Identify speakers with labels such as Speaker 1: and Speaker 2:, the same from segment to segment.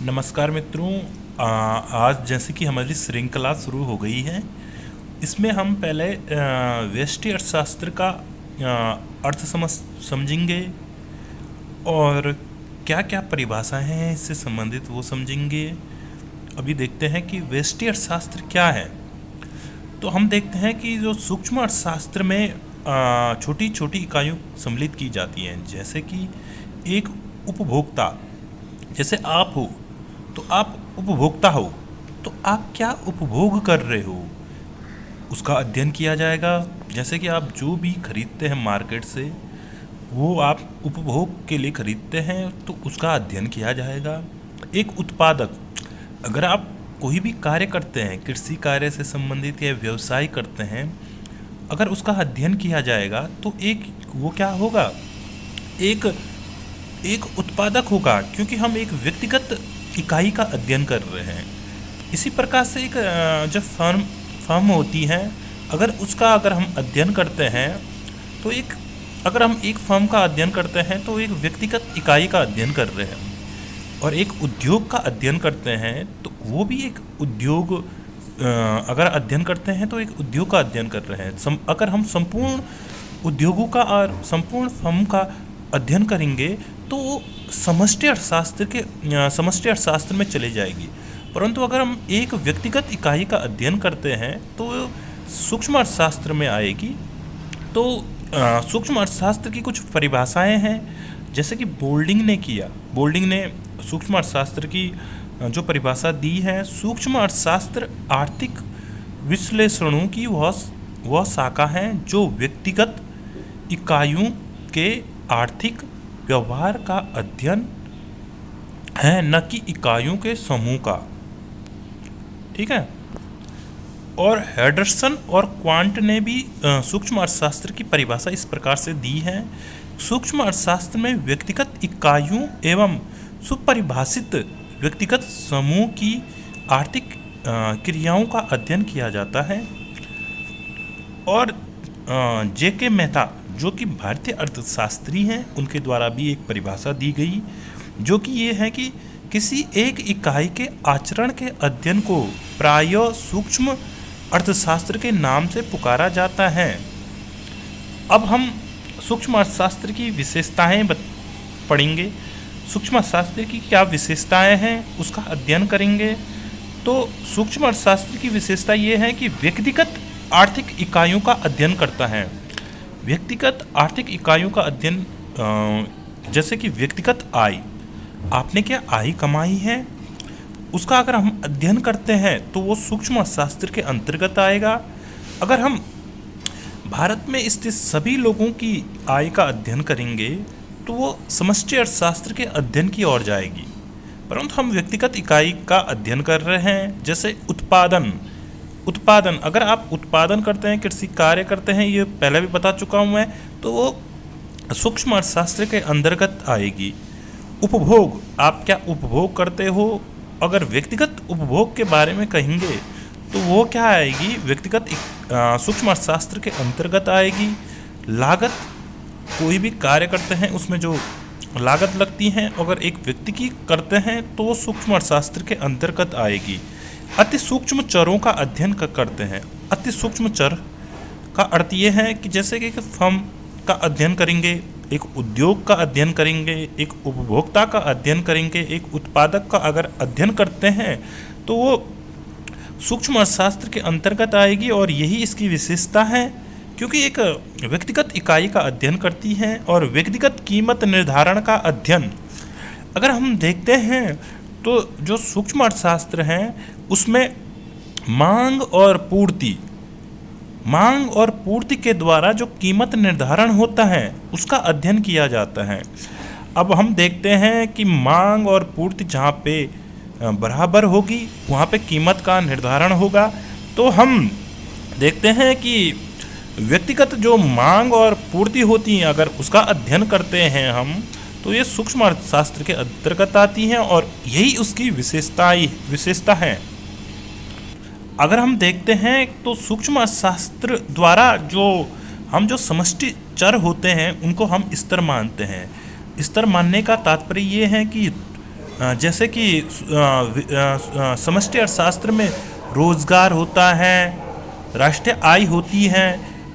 Speaker 1: नमस्कार मित्रों। आज जैसे कि हमारी श्रृंखला शुरू हो गई है, इसमें हम पहले व्यष्टि अर्थशास्त्र का अर्थ समझेंगे और क्या क्या परिभाषाएं हैं इससे संबंधित वो समझेंगे। अभी देखते हैं कि व्यष्टि अर्थशास्त्र क्या है। तो हम देखते हैं कि जो सूक्ष्म अर्थशास्त्र में छोटी छोटी इकाइयाँ सम्मिलित की जाती हैं, जैसे कि एक उपभोक्ता, जैसे आप हो तो आप उपभोक्ता हो, तो आप क्या उपभोग कर रहे हो उसका अध्ययन किया जाएगा। जैसे कि आप जो भी खरीदते हैं मार्केट से, वो आप उपभोग के लिए खरीदते हैं, तो उसका अध्ययन किया जाएगा। एक उत्पादक, अगर आप कोई भी कार्य करते हैं, कृषि कार्य से संबंधित या व्यवसाय करते हैं, अगर उसका अध्ययन किया जाएगा तो एक वो क्या होगा, एक एक उत्पादक होगा, क्योंकि हम एक व्यक्तिगत इकाई का अध्ययन कर रहे हैं। इसी प्रकार से एक जब फर्म होती है, अगर हम अध्ययन करते हैं तो अगर हम एक फर्म का अध्ययन करते हैं तो एक व्यक्तिगत इकाई का अध्ययन कर रहे हैं, और एक उद्योग का अध्ययन करते हैं तो वो भी एक उद्योग, अगर अध्ययन करते हैं तो एक उद्योग का अध्ययन कर रहे हैं। अगर हम संपूर्ण उद्योगों का और संपूर्ण फर्म का अध्ययन करेंगे तो वो समष्टि अर्थशास्त्र में चले जाएगी। परंतु अगर हम एक व्यक्तिगत इकाई का अध्ययन करते हैं तो सूक्ष्म अर्थशास्त्र में आएगी। तो सूक्ष्म अर्थशास्त्र की कुछ परिभाषाएं हैं, जैसे कि बोल्डिंग ने सूक्ष्म अर्थशास्त्र की जो परिभाषा दी है, सूक्ष्म अर्थशास्त्र आर्थिक विश्लेषणों की वह शाखा है जो व्यक्तिगत इकाइयों के आर्थिक व्यवहार का अध्ययन है, न कि इकाइयों के समूह का। ठीक है। और हेडरसन और क्वांट ने भी सूक्ष्म अर्थशास्त्र की परिभाषा इस प्रकार से दी है। सूक्ष्म अर्थशास्त्र में व्यक्तिगत इकाइयों एवं सुपरिभाषित व्यक्तिगत समूह की आर्थिक क्रियाओं का अध्ययन किया जाता है। और जेके मेहता, जो कि भारतीय अर्थशास्त्री हैं, उनके द्वारा भी एक परिभाषा दी गई, जो कि ये है कि किसी एक इकाई के आचरण के अध्ययन को प्रायः सूक्ष्म अर्थशास्त्र के नाम से पुकारा जाता है। अब हम सूक्ष्म अर्थशास्त्र की विशेषताएं पढ़ेंगे। सूक्ष्म अर्थशास्त्र की क्या विशेषताएं हैं उसका अध्ययन करेंगे। तो सूक्ष्म अर्थशास्त्र की विशेषता ये है कि व्यक्तिगत आर्थिक इकाइयों का अध्ययन करता है। व्यक्तिगत आर्थिक इकाइयों का अध्ययन, जैसे कि व्यक्तिगत आय, आपने क्या आय कमाई है, उसका अगर हम अध्ययन करते हैं तो वो सूक्ष्म अर्थशास्त्र के अंतर्गत आएगा। अगर हम भारत में स्थित सभी लोगों की आय का अध्ययन करेंगे तो वो समष्टि अर्थशास्त्र के अध्ययन की ओर जाएगी। परंतु हम व्यक्तिगत इकाई का अध्ययन कर रहे हैं, जैसे उत्पादन, अगर आप उत्पादन करते हैं, कृषि कार्य करते हैं, ये पहले भी बता चुका हूँ मैं, तो वो सूक्ष्म अर्थशास्त्र के अंतर्गत आएगी। उपभोग, आप क्या उपभोग करते हो, अगर व्यक्तिगत उपभोग के बारे में कहेंगे तो वो क्या आएगी, व्यक्तिगत सूक्ष्म अर्थशास्त्र के अंतर्गत आएगी। लागत, कोई भी कार्य करते हैं उसमें जो लागत लगती है, अगर एक व्यक्ति की करते हैं तो वो सूक्ष्म अर्थशास्त्र के अंतर्गत आएगी। अति सूक्ष्म चरों का अध्ययन करते हैं। अति सूक्ष्म चर का अर्थ ये है कि जैसे कि एक फर्म का अध्ययन करेंगे, एक उद्योग का अध्ययन करेंगे, एक उपभोक्ता का अध्ययन करेंगे, एक उत्पादक का अगर अध्ययन करते हैं तो वो सूक्ष्म अर्थशास्त्र के अंतर्गत आएगी। और यही इसकी विशेषता है, क्योंकि एक व्यक्तिगत इकाई का अध्ययन करती है। और व्यक्तिगत कीमत निर्धारण का अध्ययन, अगर हम देखते हैं तो जो सूक्ष्म अर्थशास्त्र हैं उसमें मांग और पूर्ति के द्वारा जो कीमत निर्धारण होता है उसका अध्ययन किया जाता है। अब हम देखते हैं कि मांग और पूर्ति जहाँ पे बराबर होगी वहाँ पे कीमत का निर्धारण होगा। तो हम देखते हैं कि व्यक्तिगत जो मांग और पूर्ति होती हैं, अगर उसका अध्ययन करते हैं हम, तो ये सूक्ष्म अर्थशास्त्र के अंतर्गत आती हैं और यही उसकी विशेषता है। अगर हम देखते हैं तो सूक्ष्म अर्थशास्त्र द्वारा जो समष्टि चर होते हैं उनको हम स्तर मानते हैं। स्तर मानने का तात्पर्य ये है कि जैसे कि समष्टि अर्थशास्त्र में रोजगार होता है, राष्ट्रीय आय होती है,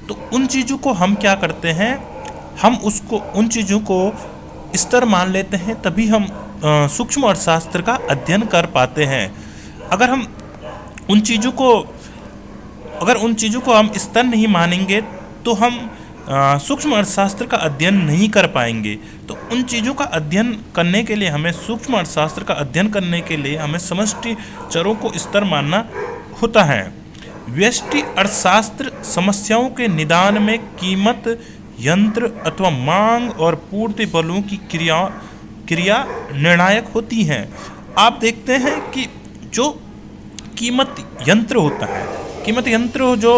Speaker 1: तो उन चीज़ों को हम क्या करते हैं, हम उसको उन चीज़ों को स्तर मान लेते हैं, तभी हम सूक्ष्म अर्थशास्त्र का अध्ययन कर पाते हैं। अगर हम उन चीज़ों को हम स्तर नहीं मानेंगे तो हम सूक्ष्म अर्थशास्त्र का अध्ययन नहीं कर पाएंगे। तो उन चीज़ों का अध्ययन करने के लिए हमें सूक्ष्म अर्थशास्त्र का अध्ययन करने के लिए हमें समष्टि चरों को स्तर मानना होता है। व्यष्टि अर्थशास्त्र समस्याओं के निदान में कीमत, यंत्र अथवा मांग और पूर्ति बलों की क्रिया निर्णायक होती हैं। आप देखते हैं कि जो कीमत यंत्र होता है, कीमत यंत्र जो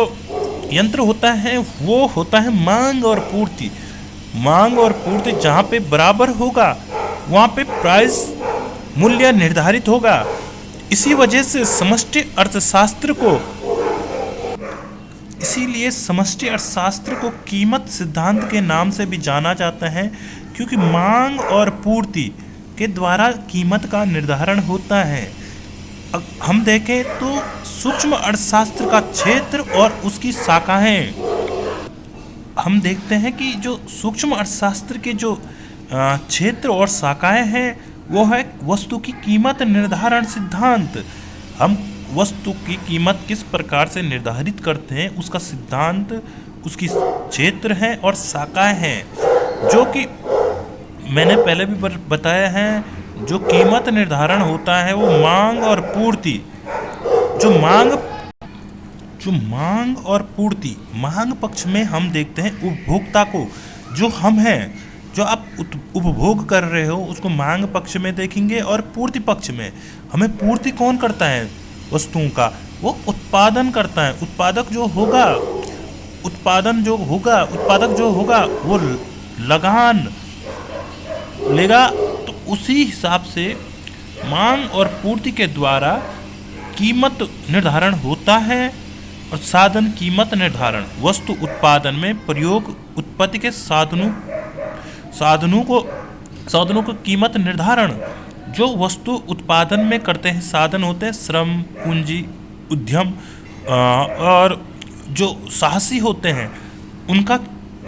Speaker 1: यंत्र होता है वो होता है मांग और पूर्ति। मांग और पूर्ति जहाँ पे बराबर होगा वहाँ पे प्राइस मूल्य निर्धारित होगा। इसी वजह से समष्टि अर्थशास्त्र को कीमत सिद्धांत के नाम से भी जाना जाता है, क्योंकि मांग और पूर्ति के द्वारा कीमत का निर्धारण होता है। हम देखें तो सूक्ष्म अर्थशास्त्र का क्षेत्र और उसकी शाखाएं, हम देखते हैं कि जो सूक्ष्म अर्थशास्त्र के जो क्षेत्र और शाखाएं हैं वो है वस्तु की कीमत निर्धारण सिद्धांत। हम वस्तु की कीमत किस प्रकार से निर्धारित करते हैं उसका सिद्धांत, उसकी क्षेत्र है और शाखाएं हैं, जो कि मैंने पहले भी बताया है। जो कीमत निर्धारण होता है वो मांग और पूर्ति, जो मांग और पूर्ति, मांग पक्ष में हम देखते हैं उपभोक्ता को, जो हम हैं, जो आप उपभोग कर रहे हो उसको मांग पक्ष में देखेंगे, और पूर्ति पक्ष में हमें पूर्ति कौन करता है वस्तुओं का, वो उत्पादन करता है। उत्पादक जो होगा वो लगान लेगा। तो उसी हिसाब से मांग और पूर्ति के द्वारा कीमत निर्धारण होता है। और साधन कीमत निर्धारण, वस्तु उत्पादन में प्रयोग उत्पत्ति के साधनों को कीमत निर्धारण, जो वस्तु उत्पादन में करते हैं साधन होते हैं श्रम, पूंजी, उद्यम, और जो साहसी होते हैं उनका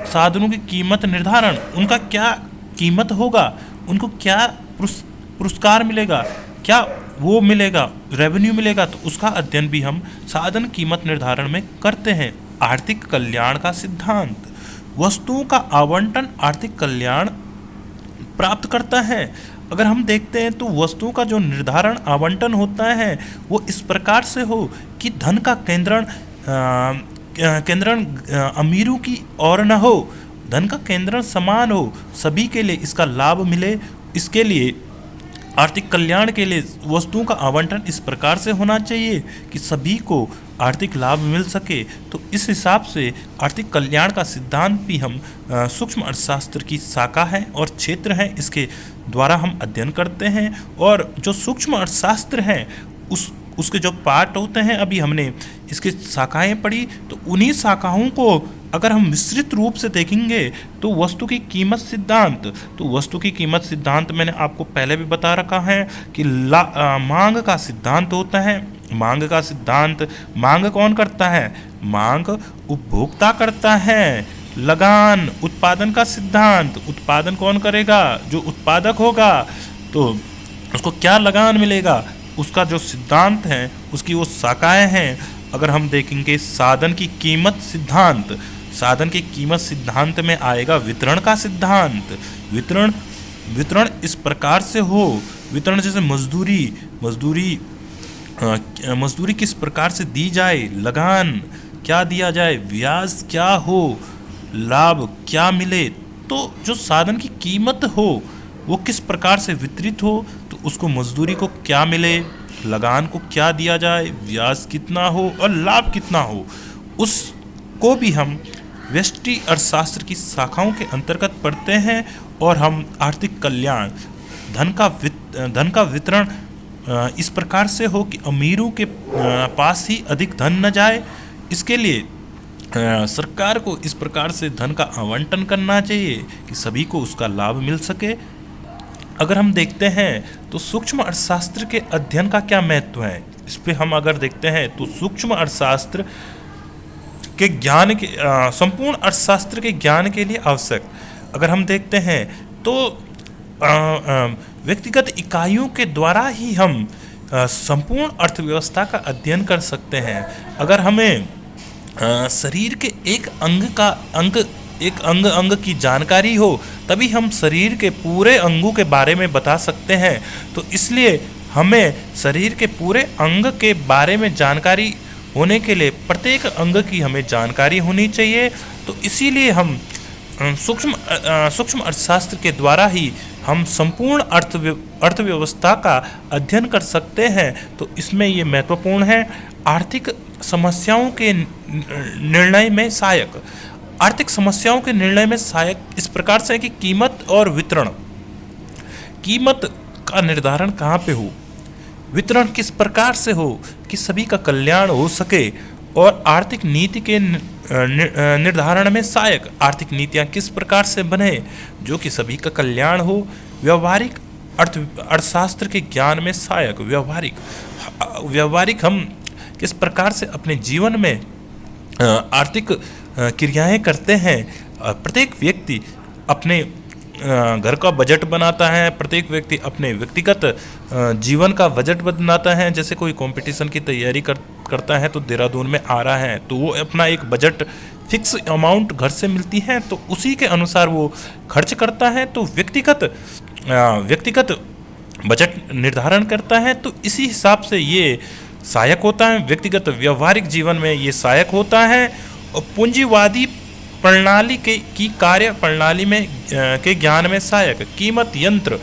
Speaker 1: साधनों की कीमत निर्धारण, उनका क्या कीमत होगा, उनको क्या पुरस्कार मिलेगा, क्या वो मिलेगा, रेवेन्यू मिलेगा, तो उसका अध्ययन भी हम साधन कीमत निर्धारण में करते हैं। आर्थिक कल्याण का सिद्धांत, वस्तुओं का आवंटन आर्थिक कल्याण प्राप्त करता है। अगर हम देखते हैं तो वस्तुओं का जो निर्धारण आवंटन होता है वो इस प्रकार से हो कि धन का केंद्रण अमीरों की ओर न हो, धन का केंद्रण समान हो, सभी के लिए इसका लाभ मिले। इसके लिए आर्थिक कल्याण के लिए वस्तुओं का आवंटन इस प्रकार से होना चाहिए कि सभी को आर्थिक लाभ मिल सके। तो इस हिसाब से आर्थिक कल्याण का सिद्धांत भी हम सूक्ष्म अर्थशास्त्र की शाखा है और क्षेत्र है, इसके द्वारा हम अध्ययन करते हैं। और जो सूक्ष्म अर्थशास्त्र है उसके जो पार्ट होते हैं, अभी हमने इसकी शाखाएं पढ़ी, तो उन्हीं शाखाओं को अगर हम विस्तृत रूप से देखेंगे तो वस्तु की कीमत सिद्धांत, तो वस्तु की कीमत सिद्धांत मैंने आपको पहले भी बता रखा है कि मांग का सिद्धांत होता है। मांग का सिद्धांत, मांग कौन करता है, मांग उपभोक्ता करता है। लगान, उत्पादन का सिद्धांत, उत्पादन कौन करेगा, जो उत्पादक होगा, तो उसको क्या लगान मिलेगा, उसका जो सिद्धांत है उसकी वो शाखाएं हैं। अगर हम देखेंगे साधन की कीमत सिद्धांत, साधन की कीमत सिद्धांत में आएगा वितरण का सिद्धांत। वितरण इस प्रकार से हो, वितरण जैसे मजदूरी किस प्रकार से दी जाए, लगान क्या दिया जाए, ब्याज क्या हो, लाभ क्या मिले। तो जो साधन की कीमत हो वो किस प्रकार से वितरित हो, तो उसको मजदूरी को क्या मिले, लगान को क्या दिया जाए, ब्याज कितना हो और लाभ कितना हो, उसको भी हम व्यष्टि अर्थशास्त्र की शाखाओं के अंतर्गत पढ़ते हैं। और हम आर्थिक कल्याण, धन का वितरण इस प्रकार से हो कि अमीरों के पास ही अधिक धन न जाए, इसके लिए सरकार को इस प्रकार से धन का आवंटन करना चाहिए कि सभी को उसका लाभ मिल सके। अगर हम देखते हैं तो सूक्ष्म अर्थशास्त्र के अध्ययन का क्या महत्व है, इस पे हम अगर देखते हैं तो सूक्ष्म अर्थशास्त्र के ज्ञान के संपूर्ण अर्थशास्त्र के ज्ञान के लिए आवश्यक, अगर हम देखते हैं तो व्यक्तिगत इकाइयों के द्वारा ही हम संपूर्ण अर्थव्यवस्था का अध्ययन कर सकते हैं। अगर हमें शरीर के एक अंग की जानकारी हो तभी हम शरीर के पूरे अंगों के बारे में बता सकते हैं। तो इसलिए हमें शरीर के पूरे अंग के बारे में जानकारी होने के लिए प्रत्येक अंग की हमें जानकारी होनी चाहिए। तो इसीलिए हम सूक्ष्म अर्थशास्त्र के द्वारा ही हम संपूर्ण अर्थव्यवस्था का अध्ययन कर सकते हैं। तो इसमें ये महत्वपूर्ण है। आर्थिक समस्याओं के निर्णय में सहायक, आर्थिक समस्याओं के निर्णय में सहायक इस प्रकार से है कि कीमत और वितरण, कीमत का निर्धारण कहाँ पे हो, वितरण किस प्रकार से हो कि सभी का कल्याण हो सके, और आर्थिक नीति के निर्धारण में सहायक, आर्थिक नीतियाँ किस प्रकार से बने जो कि सभी का कल्याण हो। व्यवहारिक अर्थशास्त्र के ज्ञान में सहायक, व्यवहारिक हम किस प्रकार से अपने जीवन में आर्थिक क्रियाएं करते हैं। प्रत्येक व्यक्ति अपने घर का बजट बनाता है, प्रत्येक व्यक्ति अपने व्यक्तिगत जीवन का बजट बनाता है। जैसे कोई कंपटीशन की तैयारी करता है तो देहरादून में आ रहा है तो वो अपना एक बजट फिक्स अमाउंट घर से मिलती है तो उसी के अनुसार वो खर्च करता है। तो व्यक्तिगत बजट निर्धारण करता है। तो इसी हिसाब से ये सहायक होता है, व्यक्तिगत व्यवहारिक जीवन में ये सहायक होता है। और पूंजीवादी प्रणाली की कार्य प्रणाली में के ज्ञान में सहायक, कीमत यंत्र।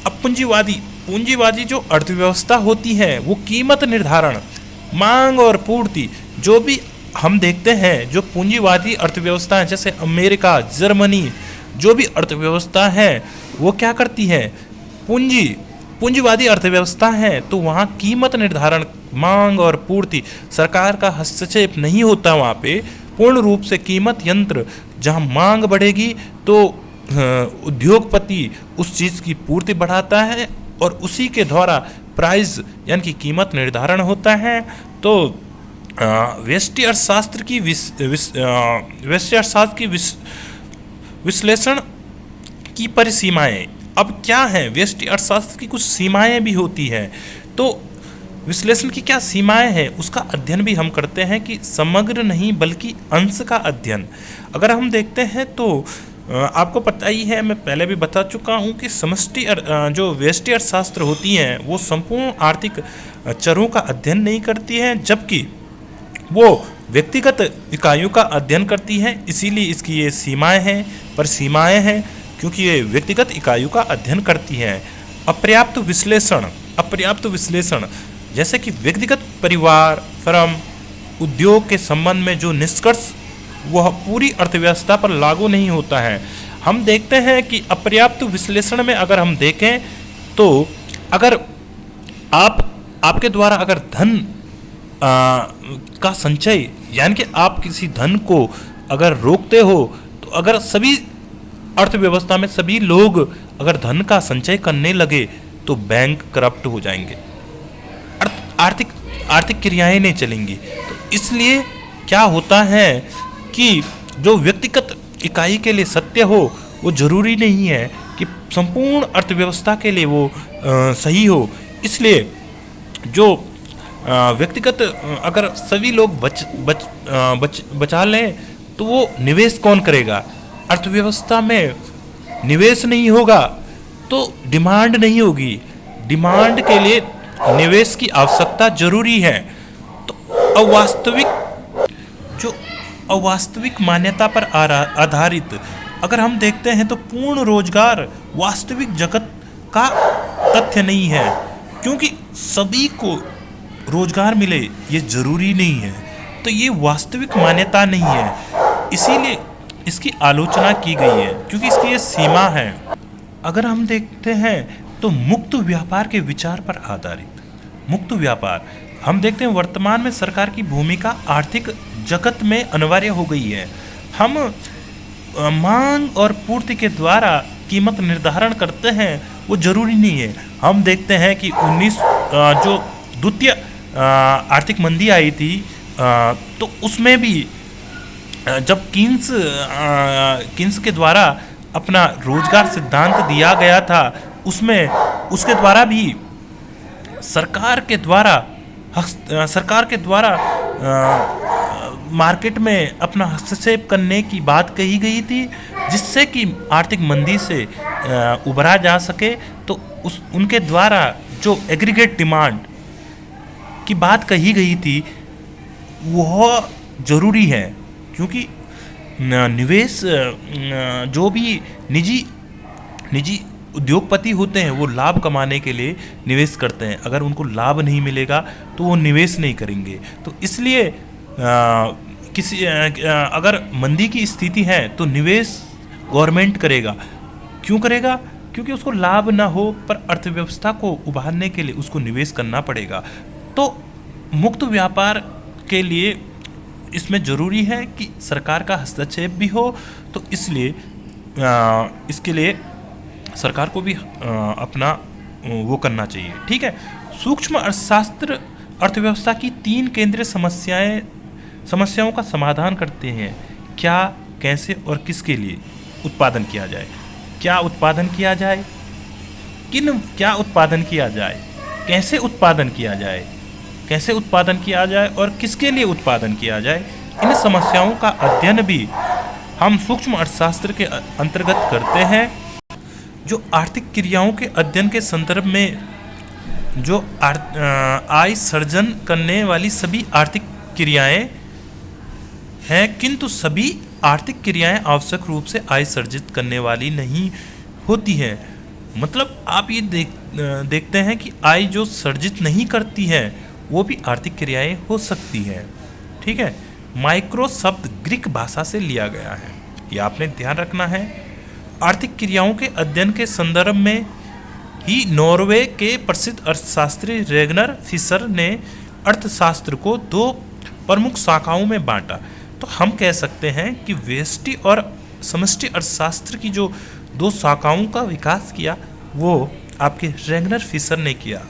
Speaker 1: अब पूंजीवादी जो अर्थव्यवस्था होती है वो कीमत निर्धारण, मांग और पूर्ति, जो भी हम देखते हैं जो पूंजीवादी अर्थव्यवस्था है जैसे अमेरिका, जर्मनी, जो भी अर्थव्यवस्था है वो क्या करती है, पूंजीवादी अर्थव्यवस्था है। तो वहाँ कीमत निर्धारण, मांग और पूर्ति, सरकार का हस्तक्षेप नहीं होता वहाँ पे। पूर्ण रूप से कीमत यंत्र, जहाँ मांग बढ़ेगी तो उद्योगपति उस चीज़ की पूर्ति बढ़ाता है और उसी के द्वारा प्राइस यानी कि कीमत निर्धारण होता है। तो व्यष्टि अर्थशास्त्र की विश्लेषण की परिसीमाएं। अब क्या है, व्यष्टि अर्थशास्त्र की कुछ सीमाएं भी होती हैं। तो विश्लेषण की क्या सीमाएं हैं उसका अध्ययन भी हम करते हैं कि समग्र नहीं बल्कि अंश का अध्ययन। अगर हम देखते हैं तो आपको पता ही है, मैं पहले भी बता चुका हूँ कि जो व्यष्टि अर्थशास्त्र होती हैं वो संपूर्ण आर्थिक चरों का अध्ययन नहीं करती हैं, जबकि वो व्यक्तिगत इकाइयों का अध्ययन करती हैं। इसीलिए इसकी ये सीमाएं हैं क्योंकि ये व्यक्तिगत इकाइयों का अध्ययन करती हैं। अपर्याप्त विश्लेषण जैसे कि व्यक्तिगत, परिवार, फर्म, उद्योग के संबंध में जो निष्कर्ष वह पूरी अर्थव्यवस्था पर लागू नहीं होता है। हम देखते हैं कि अपर्याप्त विश्लेषण में अगर हम देखें तो अगर आपके द्वारा अगर धन का संचय यानी कि आप किसी धन को अगर रोकते हो तो अगर सभी अर्थव्यवस्था में सभी लोग अगर धन का संचय करने लगे तो बैंक करप्ट हो जाएंगे, आर्थिक क्रियाएं नहीं चलेंगी। तो इसलिए क्या होता है कि जो व्यक्तिगत इकाई के लिए सत्य हो वो जरूरी नहीं है कि संपूर्ण अर्थव्यवस्था के लिए वो सही हो। इसलिए जो व्यक्तिगत अगर सभी लोग बचा लें तो वो निवेश कौन करेगा, अर्थव्यवस्था में निवेश नहीं होगा तो डिमांड नहीं होगी, डिमांड के लिए निवेश की आवश्यकता जरूरी है। तो अवास्तविक मान्यता पर आधारित अगर हम देखते हैं तो पूर्ण रोजगार वास्तविक जगत का तथ्य नहीं है, क्योंकि सभी को रोजगार मिले ये जरूरी नहीं है। तो ये वास्तविक मान्यता नहीं है, इसीलिए इसकी आलोचना की गई है क्योंकि इसकी ये सीमा है। अगर हम देखते हैं तो मुक्त व्यापार के विचार पर आधारित मुक्त व्यापार, हम देखते हैं वर्तमान में सरकार की भूमिका आर्थिक जगत में अनिवार्य हो गई है। हम मांग और पूर्ति के द्वारा कीमत निर्धारण करते हैं वो जरूरी नहीं है। हम देखते हैं कि जो द्वितीय आर्थिक मंदी आई थी, तो उसमें भी जब कीन्स के द्वारा अपना रोजगार सिद्धांत दिया गया था, उसमें उसके द्वारा भी सरकार के द्वारा मार्केट में अपना हस्तक्षेप करने की बात कही गई थी, जिससे कि आर्थिक मंदी से उबरा जा सके। तो उनके द्वारा जो एग्रीगेट डिमांड की बात कही गई थी वह ज़रूरी है, क्योंकि निवेश जो भी निजी उद्योगपति होते हैं वो लाभ कमाने के लिए निवेश करते हैं। अगर उनको लाभ नहीं मिलेगा तो वो निवेश नहीं करेंगे। तो इसलिए अगर मंदी की स्थिति है तो निवेश गवर्नमेंट करेगा। क्यों करेगा? क्योंकि उसको लाभ ना हो पर अर्थव्यवस्था को उभारने के लिए उसको निवेश करना पड़ेगा। तो मुक्त व्यापार के लिए इसमें ज़रूरी है कि सरकार का हस्तक्षेप भी हो। तो इसलिए इसके लिए सरकार को भी अपना वो करना चाहिए। ठीक है। सूक्ष्म अर्थशास्त्र अर्थव्यवस्था की 3 केंद्रीय समस्याओं का समाधान करते हैं। क्या, कैसे और किसके लिए उत्पादन किया जाए। क्या उत्पादन किया जाए, क्या उत्पादन किया जाए, कैसे उत्पादन किया जाए, कैसे उत्पादन किया जाए और किसके लिए उत्पादन किया जाए। इन समस्याओं का अध्ययन भी हम सूक्ष्म अर्थशास्त्र के अंतर्गत करते हैं। जो आर्थिक क्रियाओं के अध्ययन के संदर्भ में जो आय सर्जन करने वाली सभी आर्थिक क्रियाएं हैं, किंतु सभी आर्थिक क्रियाएं आवश्यक रूप से आय सर्जित करने वाली नहीं होती हैं। मतलब आप ये देखते हैं कि आय जो सर्जित नहीं करती है वो भी आर्थिक क्रियाएं हो सकती हैं। ठीक है। माइक्रो शब्द ग्रीक भाषा से लिया गया है, ये आपने ध्यान रखना है। आर्थिक क्रियाओं के अध्ययन के संदर्भ में ही नॉर्वे के प्रसिद्ध अर्थशास्त्री रेगनर फिशर ने अर्थशास्त्र को 2 प्रमुख शाखाओं में बांटा। तो हम कह सकते हैं कि व्यष्टि और समष्टि अर्थशास्त्र की जो 2 शाखाओं का विकास किया वो आपके रेगनर फिशर ने किया।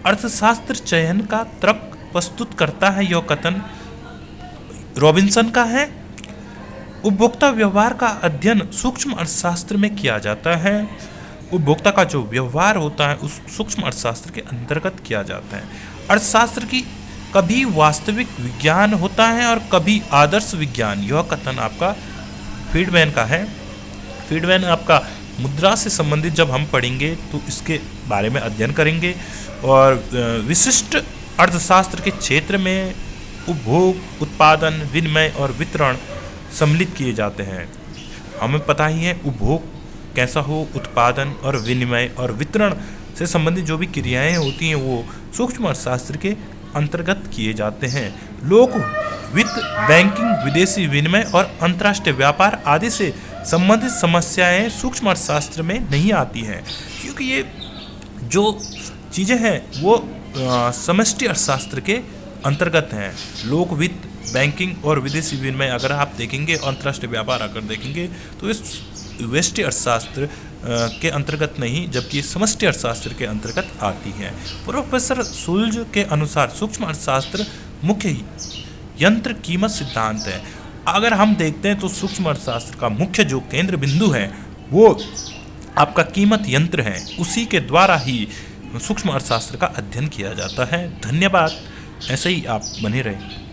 Speaker 1: अर्थशास्त्र चयन का तर्क प्रस्तुत करता है, यह कथन रॉबिन्सन का है। उपभोक्ता व्यवहार का अध्ययन सूक्ष्म अर्थशास्त्र में किया जाता है। उपभोक्ता का जो व्यवहार होता है उस सूक्ष्म अर्थशास्त्र के अंतर्गत किया जाता है। अर्थशास्त्र की कभी वास्तविक विज्ञान होता है और कभी आदर्श विज्ञान, यह कथन आपका फ्रीडमैन का है। फ्रीडमैन आपका मुद्रा से संबंधित जब हम पढ़ेंगे तो इसके बारे में अध्ययन करेंगे। और विशिष्ट अर्थशास्त्र के क्षेत्र में उपभोग, उत्पादन, विनिमय और वितरण सम्मिलित किए जाते हैं। हमें पता ही है उपभोग कैसा हो, उत्पादन और विनिमय और वितरण से संबंधित जो भी क्रियाएं होती हैं वो सूक्ष्म अर्थशास्त्र के अंतर्गत किए जाते हैं। लोक वित्त, बैंकिंग, विदेशी विनिमय और अंतर्राष्ट्रीय व्यापार आदि से संबंधित समस्याएं सूक्ष्म अर्थशास्त्र में नहीं आती हैं, क्योंकि ये जो चीज़ें हैं वो समष्टि अर्थशास्त्र के अंतर्गत हैं। लोक वित्त, बैंकिंग और विदेशी विनिमय अगर आप देखेंगे, अंतर्राष्ट्रीय व्यापार अगर देखेंगे तो इस व्यष्टि अर्थशास्त्र के अंतर्गत नहीं, जबकि समष्टि अर्थशास्त्र के अंतर्गत आती है। प्रोफेसर सुल्ज के अनुसार सूक्ष्म अर्थशास्त्र मुख्य यंत्र कीमत सिद्धांत है। अगर हम देखते हैं तो सूक्ष्म अर्थशास्त्र का मुख्य जो केंद्र बिंदु है वो आपका कीमत यंत्र है। उसी के द्वारा ही सूक्ष्म अर्थशास्त्र का अध्ययन किया जाता है। धन्यवाद। ऐसे ही आप बने रहें।